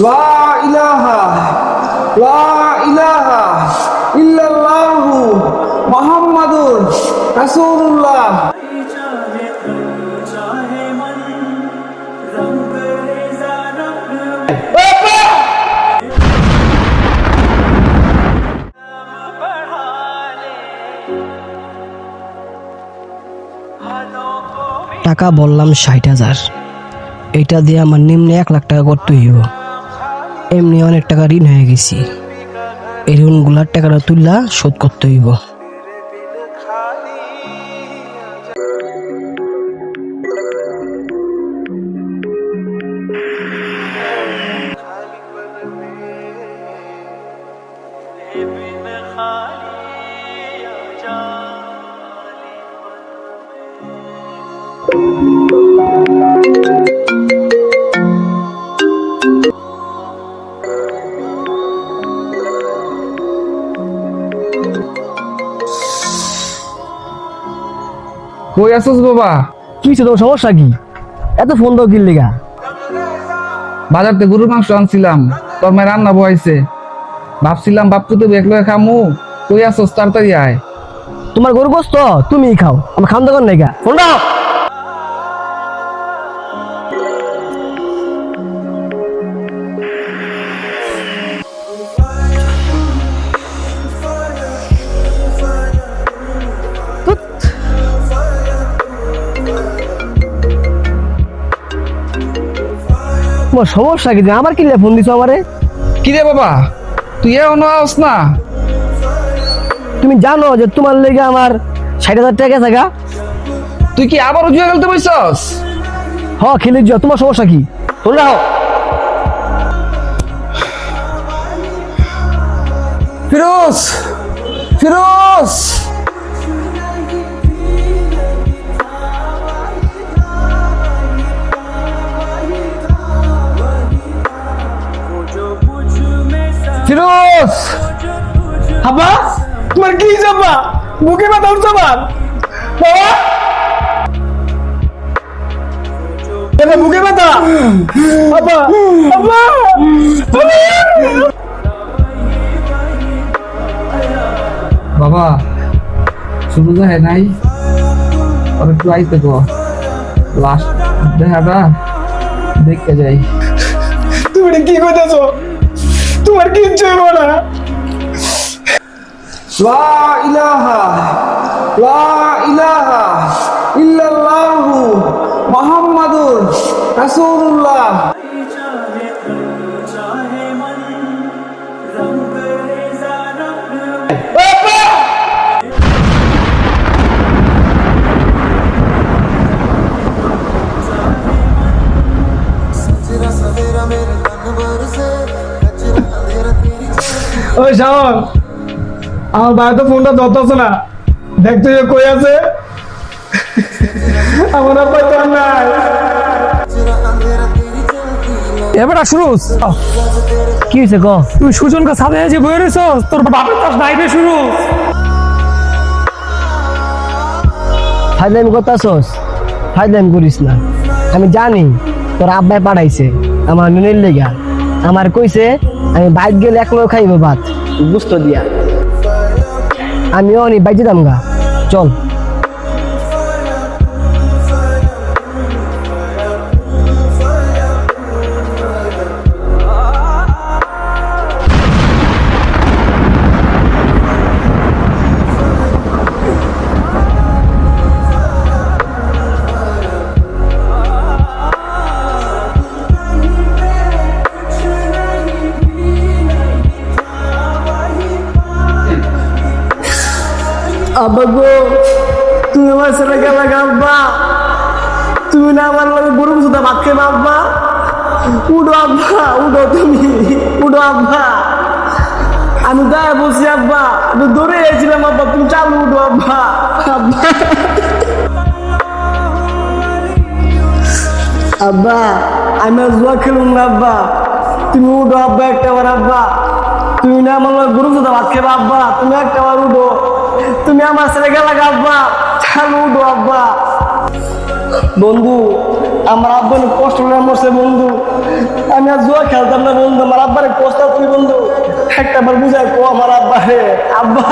লা ইলাহা লা ইলাহা ইল্লাল্লাহু মুহাম্মাদুর রাসূলুল্লাহ। টাকা বললাম 60,000, এটা দিয়ে আমার নিম্নে 1 লাখ টাকা করতে হইব। এমনি অনেক টাকা ঋণ হয়ে গেছি, এই ঋণগুলার টাকাটা তুললা শোধ করতে হইব। কই আছিস বাবা? কি হইছে, তোর সমস্যা কি? এত ফোন দাও কিল লিগা? বাজারতে গরুর মাংস আনছিলাম, তোর মায়ের রান্না বহাইছে। ভাবছিলাম বাপ্পু তো বেগলো খামু। কই আছিস? তাড়াতাড়ি আয়। তোমার গরু গোস্ত তুমিই খাও, আমার খাওয়ান দোকান নাই গা। ফোন দাও। তোমার সমস্যা কি? আমার কিনলে ফোন দিছো আমারে? কি রে বাবা, তুই এখনো আস না? তুমি জানো যে তোমার লেগে আমার 60,000 টাকা গেছে গা? তুই কি আবারও জুয়া খেলতে বসছস? হ, খেলে যাও। তোমার সমস্যা কি? ফোন রাখো। ফিরোজ, ফিরোজ, ফিরোজ। আব্বা, তোমার কি যাবা? বুকে ব্যথা উঠছে আমার। বাবা, এটা বুকে ব্যথা। আব্বা, আব্বা, বাবা শুধু যায় নাই, আর একটু আইতে গো। লাস্ট দেখাটা দেখতে যাই। তুমি এটা কি করতেছো? তোমার কিচ্ছু হইব না। লা ইলাহা লা ইলাহা ইল্লাল্লাহু মুহাম্মাদুর রাসূলুল্লাহ। ওই শাওন, আমার ভাই তো ফোনটা ধরতেছে না। দেখতে যে কই আছে। আমার আব্বা তো আর নাই। এবারে শুরুস কি হয়েছে ক? তুই সুজনকে সাথে যে বয়ে রয়েছস, তোর বাপের পাশ নাইবে শুরু। ফাইজলামি করতেছস? ফাইজলামি করিস না। আমি জানি তোর আব্বাই পাঠাইছে আমার নুনের লেগা। আমার কইছে আমি বাইক গেলে 1 লোক খাইব ভাত গুস্ত দিয়া। আমি অনেক বাইক যেতাম গা। চল। আব্বা গো, তুমি আমার ছেলে গেলা আব্বা। তুমি না আমার লগে গরু সুদা ভাত খাইবা আব্বা। উঠো আব্বা, উঠো তুমি, উঠো আব্বা। আমি দায় বলছি আব্বা, আমি দৌড়ে এসেছিলাম আব্বা। তুমি চালু উঠো আব্বা। আব্বা, আব্বা আমি আর জুয়া খেলুম না আব্বা। তুমি উঠো আব্বা, একটা বার আব্বা। তুমি না আমার লগে গরু সুদা ভাত খাইবা আব্বা। তুমি একটা বার উঠো। তুমি আমার ছেলে গেলা আব্বা, চালু উঠো আব্বা। বন্ধু আমার আব্বা অনেক কষ্ট করে মরছে বন্ধু, আমি আর জুয়া খেলতাম না বন্ধু, আমার আব্বারে কষ্ট তুই বন্ধু একটা বার বুঝায় কো আমার আব্বা রে আব্বা